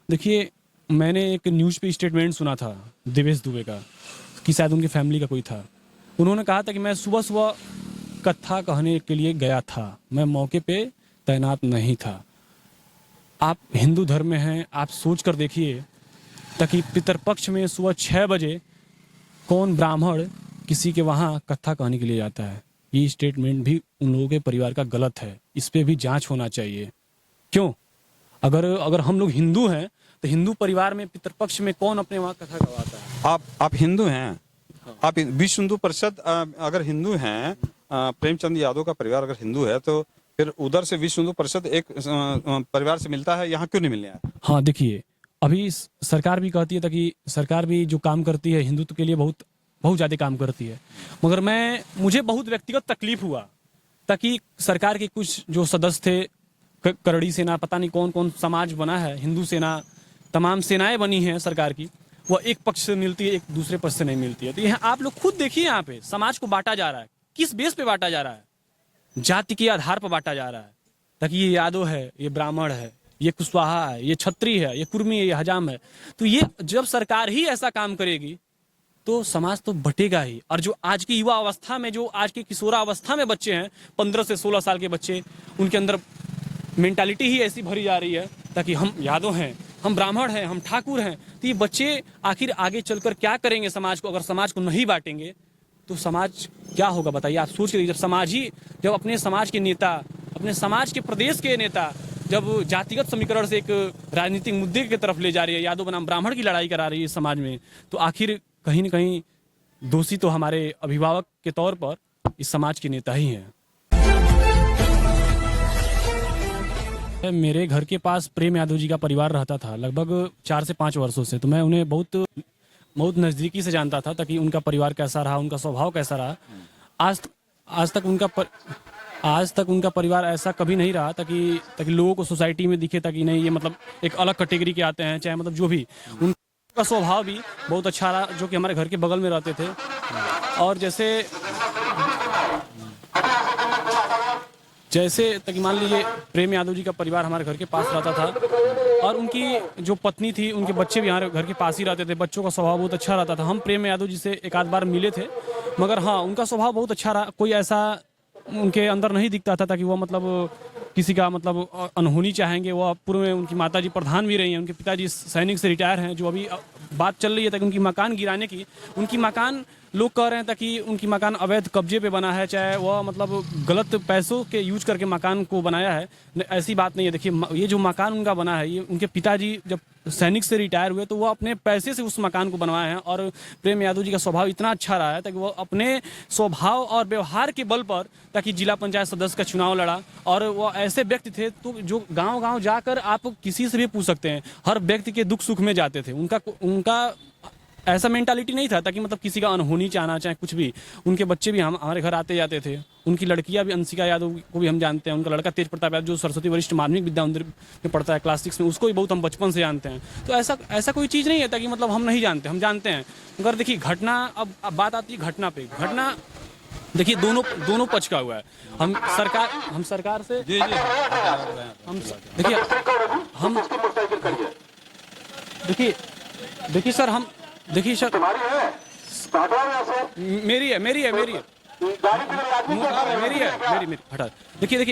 देखिए, मैंने एक न्यूज़ पे स्टेटमेंट सुना था देवेश दुबे का, कि शायद उनकी फैमिली का कोई था। उन्होंने कहा था कि मैं सुबह-सुबह कथा कहने के लिए गया था, मैं मौके पे तैनात नहीं था। आप हिंदू धर्म में हैं, आप सोच कर देखिए, ताकि पितरपक्ष में सुबह 6 बजे कौन ब्राह्मण किसी के वहाँ कथा कहने के लिए जाता है। ये स्टेटमेंट भी उन लोगों के परिवार का गलत है, इस पे भी जांच होना चाहिए। क्यों? अगर अगर हम लोग हिंदू हैं तो हिंदू परिवार में पितरपक्ष में कौन अपने वहाँ कथा गवाता है? आप हिंदू हैं? आप विश्व हिंदू परिषद अगर हिंदू हैं, प्रेमचंद यादव का परिवार अगर हिंदू है तो फिर उधर से विश्व हिंदू परिषद एक परिवार से मिलता है, यहाँ क्यों नहीं मिलने आया? हाँ, देखिए, अभी सरकार भी कहती है ताकि सरकार भी जो काम करती है हिंदुत्व के लिए बहुत बहुत ज़्यादा काम करती है, मगर मुझे बहुत व्यक्तिगत तकलीफ हुआ ताकि सरकार के कुछ जो सदस्य थे, करड़ी सेना, पता नहीं कौन कौन समाज बना है, हिंदू सेना, तमाम सेनाएं बनी हैं सरकार की, वह एक पक्ष से मिलती है, एक दूसरे पक्ष से नहीं मिलती है। तो यहाँ आप लोग खुद देखिए, यहाँ पे समाज को बांटा जा रहा है। किस बेस पे बांटा जा रहा है? जाति के आधार पर बांटा जा रहा है, ताकि ये यादव है, ये ब्राह्मण है, ये कुशवाहा है, ये छत्री है, ये कुर्मी है, ये हजाम है। तो ये जब सरकार ही ऐसा काम करेगी तो समाज तो बटेगा ही। और जो आज की युवा अवस्था में, जो आज की किशोरावस्था में बच्चे हैं, 15 से 16 साल के बच्चे, उनके अंदर मेंटालिटी ही ऐसी भरी जा रही है ताकि हम यादव हैं, हम ब्राह्मण हैं, हम ठाकुर हैं। तो ये बच्चे आखिर आगे चलकर क्या करेंगे समाज को? अगर समाज को नहीं बांटेंगे तो समाज क्या होगा बताइए? आप सोच के, जब अपने समाज के नेता, अपने समाज के प्रदेश के नेता जब जातिगत समीकरण से एक राजनीतिक मुद्दे की तरफ ले जा रही है, यादव बनाम ब्राह्मण की लड़ाई करा रही है समाज में, तो आखिर कहीं न कहीं दोषी तो हमारे अभिभावक के तौर पर इस समाज के नेता ही हैं। मेरे घर के पास प्रेम यादव जी का परिवार रहता था लगभग 4 से 5 वर्षों से, तो मैं उन्हें बहुत बहुत नज़दीकी से जानता था ताकि उनका परिवार कैसा रहा, उनका स्वभाव कैसा रहा। आज तक उनका परिवार ऐसा कभी नहीं रहा ताकि लोगों को सोसाइटी में दिखे, ताकि नहीं ये मतलब एक अलग कैटेगरी के आते हैं, चाहे मतलब जो भी। उनका स्वभाव भी बहुत अच्छा रहा, जो कि हमारे घर के बगल में रहते थे। और जैसे ताकि मान लीजिए प्रेम यादव जी का परिवार हमारे घर के पास रहता था और उनकी जो पत्नी थी, उनके बच्चे भी हमारे घर के पास ही रहते थे। बच्चों का स्वभाव बहुत अच्छा रहता था। हम प्रेम यादव जी से एक आध बार मिले थे, मगर हाँ, उनका स्वभाव बहुत अच्छा रहा। कोई ऐसा उनके अंदर नहीं दिखता था ताकि वो मतलब किसी का मतलब अनहोनी चाहेंगे। वो पूर्व में उनकी माताजी प्रधान भी रही हैं, उनके पिताजी सैनिक से रिटायर हैं। जो अभी बात चल रही है ताकि उनकी मकान गिराने की, उनकी मकान लोग कह रहे हैं ताकि उनकी मकान अवैध कब्जे पे बना है, चाहे वह मतलब गलत पैसों के यूज करके मकान को बनाया है। ऐसी बात नहीं है। देखिए, ये जो मकान उनका बना है, ये उनके पिताजी जब सैनिक से रिटायर हुए तो वो अपने पैसे से उस मकान को बनवाए हैं। और प्रेम यादव जी का स्वभाव इतना अच्छा रहा है ताकि वो अपने स्वभाव और व्यवहार के बल पर ताकि जिला पंचायत सदस्य का चुनाव लड़ा। और वो ऐसे व्यक्ति थे तो जो गांव-गांव जाकर आप किसी से भी पूछ सकते हैं, हर व्यक्ति के दुख सुख में जाते थे। उनका ऐसा मेंटालिटी नहीं था ताकि मतलब किसी का अनहोनी चाहना, चाहे कुछ भी। उनके बच्चे भी हमारे घर आते जाते थे। उनकी लड़कियां भी, अंशिका यादव को भी हम जानते हैं। उनका लड़का तेज प्रताप यादव जो सरस्वती वरिष्ठ माध्यमिक विद्या मंदिर में पढ़ता है क्लास 6 में, उसको भी बहुत हम बचपन से जानते हैं। तो ऐसा कोई चीज़ नहीं है ताकि मतलब हम नहीं जानते, हम जानते हैं। मगर देखिए घटना, अब बात आती है घटना पे। घटना देखिए दोनों पक्ष का हुआ है। हम सरकार से देखिए सर, मेरी है हटा। देखिए ये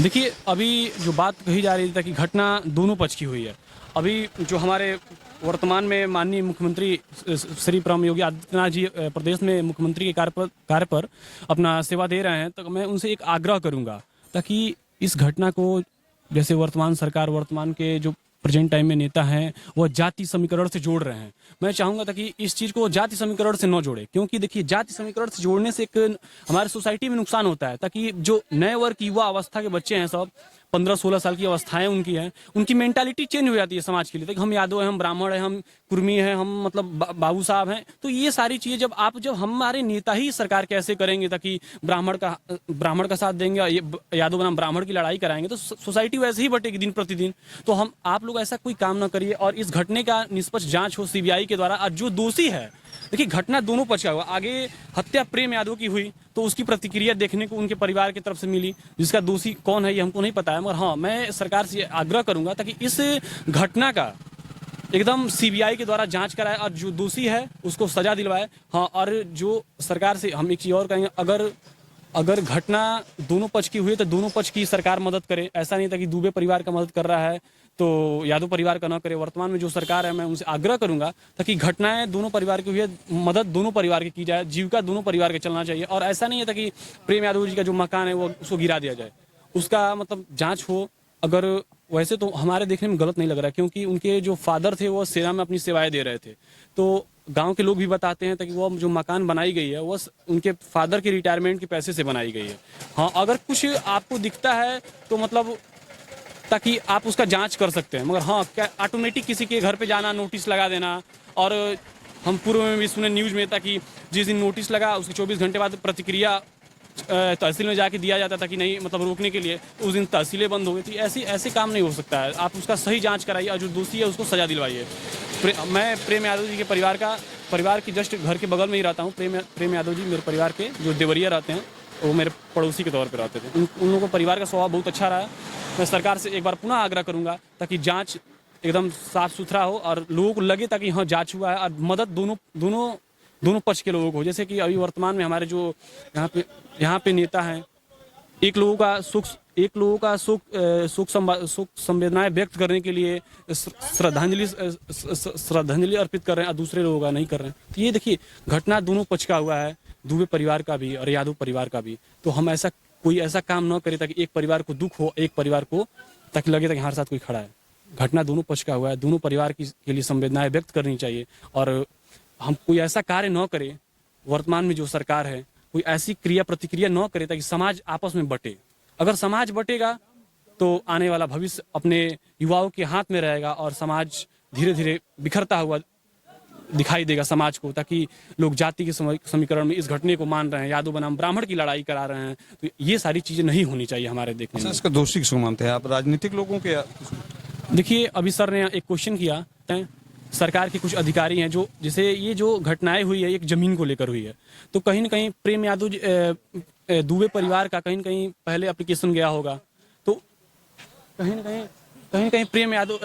देखिए, अभी जो बात कही जा रही थी कि घटना दोनों पक्ष की हुई है। अभी जो हमारे वर्तमान में माननीय मुख्यमंत्री श्री परम योगी आदित्यनाथ जी प्रदेश में मुख्यमंत्री के कार्य पर अपना सेवा दे रहे हैं, तो मैं उनसे एक आग्रह करूंगा ताकि इस घटना को, जैसे वर्तमान सरकार, वर्तमान के जो प्रेजेंट टाइम में नेता हैं, वह जाति समीकरण से जोड़ रहे हैं। मैं चाहूंगा ताकि इस चीज़ को जाति समीकरण से न जोड़े, क्योंकि देखिए जाति समीकरण से जोड़ने से एक हमारे सोसाइटी में नुकसान होता है। ताकि जो नए वर्ग की युवा अवस्था के बच्चे हैं सब 15-16 साल की अवस्थाएं उनकी हैं, उनकी मेंटालिटी चेंज हो जाती है समाज के लिए। हम यादव हैं, हम ब्राह्मण हैं, हम कुर्मी हैं, हम मतलब बाबू साहब हैं। तो ये सारी चीज़ें जब हमारे नेता ही सरकार कैसे करेंगे ताकि ब्राह्मण का साथ देंगे, यादव बनाम ब्राह्मण की लड़ाई कराएंगे, तो सोसाइटी वैसे ही बटेगी दिन प्रतिदिन। तो आप लोग ऐसा कोई काम ना करिए और इस घटने का निष्पक्ष जांच हो सीबीआई के द्वारा। और जो दोषी है, देखिए घटना दोनों पक्ष का हुआ। आगे हत्या प्रेम यादव की हुई तो उसकी प्रतिक्रिया देखने को उनके परिवार की तरफ से मिली, जिसका दोषी कौन है ये हमको नहीं पता है। मगर हाँ, मैं सरकार से आग्रह करूंगा ताकि इस घटना का एकदम सीबीआई के द्वारा जांच कराए और जो दोषी है उसको सजा दिलवाए। हाँ, और जो सरकार से हम एक चीज़ और कहेंगे, अगर घटना दोनों पक्ष की हुई तो दोनों पक्ष की सरकार मदद करे। ऐसा नहीं था कि दुबे परिवार का मदद कर रहा है तो यादव परिवार का ना करे। वर्तमान में जो सरकार है, मैं उनसे आग्रह करूंगा ताकि घटनाएं दोनों परिवार की हुई है, मदद दोनों परिवार की जाए, जीविका दोनों परिवार के चलना चाहिए। और ऐसा नहीं है कि प्रेम यादव जी का जो मकान है वो उसको गिरा दिया जाए, उसका मतलब जांच हो। अगर वैसे तो हमारे देखने में गलत नहीं लग रहा, क्योंकि उनके जो फादर थे वो सेना में अपनी सेवाएं दे रहे थे। तो गांव के लोग भी बताते हैं ताकि वो जो मकान बनाई गई है वो उनके फादर के रिटायरमेंट के पैसे से बनाई गई है। हाँ, अगर कुछ आपको दिखता है तो मतलब ताकि आप उसका जांच कर सकते हैं। मगर हाँ, क्या ऑटोमेटिक किसी के घर पे जाना, नोटिस लगा देना। और हम पूर्व में भी सुने न्यूज़ में था कि जिस दिन नोटिस लगा उसके 24 घंटे बाद प्रतिक्रिया तहसील में जाके दिया जाता था कि नहीं, मतलब रोकने के लिए, उस दिन तहसीलें बंद हो गई थी। ऐसे काम नहीं हो सकता है। आप उसका सही जांच कराइए और जो दोषी है उसको सजा दिलवाइए। मैं प्रेम यादव जी के परिवार की जस्ट घर के बगल में ही रहता हूँ। प्रेम यादव जी मेरे परिवार के जो देवरिया रहते हैं, वो मेरे पड़ोसी के तौर पर रहते थे। उन लोगों का परिवार का स्वभाव बहुत अच्छा रहा। मैं सरकार से एक बार पुनः आग्रह करूंगा ताकि जांच एकदम साफ सुथरा हो और लोगों को लगे ताकि हाँ जांच हुआ है, और मदद दोनों पक्ष के लोगों को। जैसे कि अभी वर्तमान में हमारे जो यहाँ पे नेता हैं, एक लोगों का शोक संवेदनाएं व्यक्त करने के लिए श्रद्धांजलि अर्पित कर रहे हैं और दूसरे लोगों का नहीं कर रहे हैं। तो ये देखिए, घटना दोनों पक्ष का हुआ है, दुबे परिवार का भी और यादव परिवार का भी। तो हम कोई ऐसा काम न करे ताकि एक परिवार को दुख हो, एक परिवार को ताकि लगे ताकि हमारे साथ कोई खड़ा है। घटना दोनों पक्ष का हुआ है, दोनों परिवार के लिए संवेदनाएं व्यक्त करनी चाहिए। और हम कोई ऐसा कार्य न करें, वर्तमान में जो सरकार है कोई ऐसी क्रिया प्रतिक्रिया न करे ताकि समाज आपस में बटे। अगर समाज बटेगा तो आने वाला भविष्य अपने युवाओं के हाथ में रहेगा और समाज धीरे धीरे बिखरता हुआ दिखाई देगा समाज को। ताकि लोग जाति के समीकरण में इस घटने को मान रहे हैं, यादव बनाम ब्राह्मण की लड़ाई करा रहे हैं, तो ये सारी चीजें नहीं होनी चाहिए हमारे देखने में। इसका दोषी किसको मानते हैं आप, राजनीतिक लोगों के? देखिए, अभी सर ने एक क्वेश्चन किया, सरकार के कुछ अधिकारी हैं जो, जैसे ये जो घटनाएं हुई है एक जमीन को लेकर हुई है, तो कहीं न कहीं प्रेम यादव दुबे परिवार का कहीं न कहीं पहले एप्लीकेशन गया होगा। तो कहीं न कहीं प्रेम यादव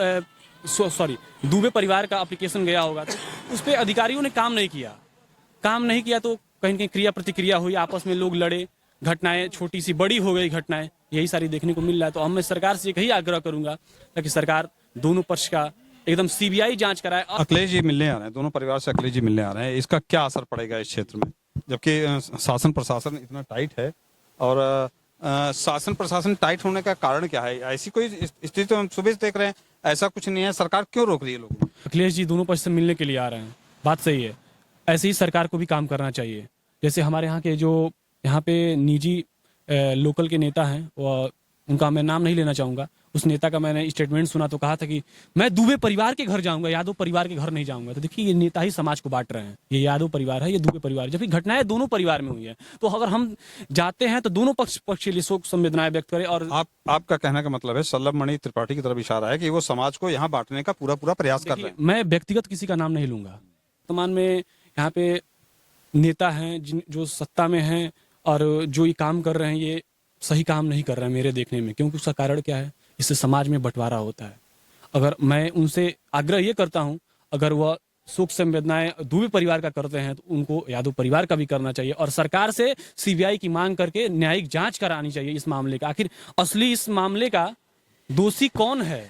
दुबे परिवार का एप्लीकेशन गया होगा, तो उस पर अधिकारियों ने काम नहीं किया। तो कहीं न कहीं क्रिया प्रतिक्रिया हुई, आपस में लोग लड़े, घटनाएं छोटी सी बड़ी हो गई, घटनाएं यही सारी देखने को मिल रहा है। तो मैं सरकार से यही आग्रह करूंगा ताकि सरकार दोनों पक्ष का एकदम सीबीआई जांच कराए। अखिलेश जी मिलने आ रहे हैं, दोनों परिवार से अखिलेश जी मिलने आ रहे हैं, इसका क्या असर पड़ेगा इस क्षेत्र में, जबकि शासन प्रशासन इतना टाइट है? और शासन प्रशासन टाइट होने का कारण क्या है? ऐसी कोई स्थिति तो हम सुबह से देख रहे हैं, ऐसा कुछ नहीं है, सरकार क्यों रोक रही है लोगों को? अखिलेश जी दोनों पक्ष से मिलने के लिए आ रहे हैं, बात सही है। ऐसे ही सरकार को भी काम करना चाहिए। जैसे हमारे यहाँ के जो यहाँ पे निजी लोकल के नेता हैं, वो उनका मैं नाम नहीं लेना चाहूँगा, उस नेता का मैंने स्टेटमेंट सुना तो कहा था कि मैं दुबे परिवार के घर जाऊंगा, यादव परिवार के घर नहीं जाऊंगा। तो देखिए, ये नेता ही समाज को बांट रहे हैं। ये यादव परिवार है, ये दुबे परिवार, जबकि घटनाएं दोनों परिवार में हुई है। तो अगर हम जाते हैं तो दोनों पक्ष के लिए शोक संवेदनाएं व्यक्त करें। और आपका कहने का मतलब है, सल्लभ मणि त्रिपाठी की तरफ इशारा है कि वो समाज को यहाँ बांटने का पूरा प्रयास कर रहे हैं। मैं व्यक्तिगत किसी का नाम नहीं लूंगा। वर्तमान में यहाँ पे नेता हैं जो सत्ता में हैं और जो ये काम कर रहे हैं, ये सही काम नहीं कर रहे हैं मेरे देखने में। क्योंकि उसका कारण क्या है? इससे समाज में बंटवारा होता है। अगर मैं उनसे आग्रह ये करता हूं, अगर वह शोक संवेदनाएं दुबे परिवार का करते हैं तो उनको यादव परिवार का भी करना चाहिए। और सरकार से सीबीआई की मांग करके न्यायिक जांच करानी चाहिए इस मामले का। आखिर असली इस मामले का दोषी कौन है,